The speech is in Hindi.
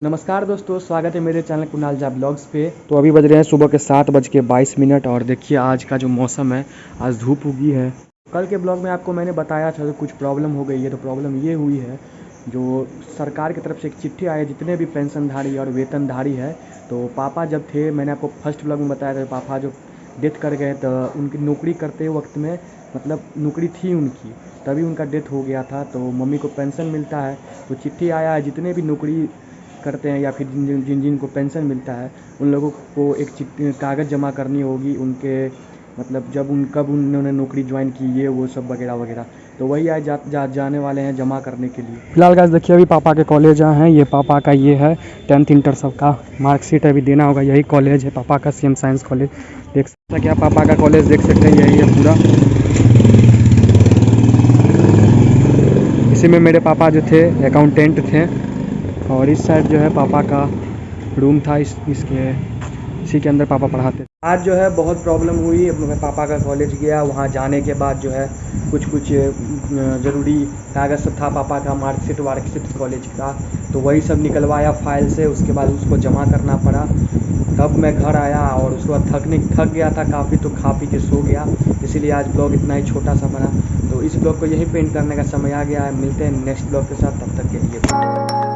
नमस्कार दोस्तों, स्वागत है मेरे चैनल कुणाल झा ब्लॉग्स पे। तो अभी बज रहे हैं सुबह के 7:22 और देखिए आज का जो मौसम है, आज धूप उगी है। कल के ब्लॉग में आपको मैंने बताया था कि कुछ प्रॉब्लम हो गई है। तो प्रॉब्लम ये हुई है, जो सरकार की तरफ से एक चिट्ठी आई है जितने भी पेंशनधारी और वेतनधारी है। तो पापा जब थे, मैंने आपको फर्स्ट ब्लॉग में बताया था, पापा जो डेथ कर गए तो उनकी नौकरी करते वक्त में, मतलब नौकरी थी उनकी, तभी उनका डेथ हो गया था। तो मम्मी को पेंशन मिलता है। तो चिट्ठी आया है, जितने भी नौकरी करते हैं या फिर जिनको पेंशन मिलता है, उन लोगों को एक कागज़ जमा करनी होगी उनके, मतलब कब उन्होंने नौकरी ज्वाइन की, ये वो सब वगैरह वगैरह। तो वही आज जाने वाले हैं जमा करने के लिए। फिलहाल गाइस देखिए, अभी पापा के कॉलेज आए हैं। ये पापा का ये है 10th इंटर सबका मार्कशीट अभी देना होगा। यही कॉलेज है पापा का, CM साइंस कॉलेज। देख सकते क्या पापा का कॉलेज देख सकते हैं, यही है पूरा। इसी में मेरे पापा जो थे अकाउंटेंट थे, और इस साइड जो है पापा का रूम था, इसी के अंदर पापा पढ़ाते थे। आज जो है बहुत प्रॉब्लम हुई। मैं पापा का कॉलेज गया, वहाँ जाने के बाद जो है कुछ ज़रूरी कागज़ सब था पापा का, मार्कशीट कॉलेज का। तो वही सब निकलवाया फाइल से, उसके बाद उसको जमा करना पड़ा। तब मैं घर आया और उसके बाद थक गया था काफ़ी, तो खा पी के सो गया। इसीलिए आज ब्लॉग इतना ही छोटा सा बना। तो इस ब्लॉग को यहीं पेंट करने का समय आ गया है। मिलते हैं नेक्स्ट ब्लॉग के साथ, तब तक के लिए।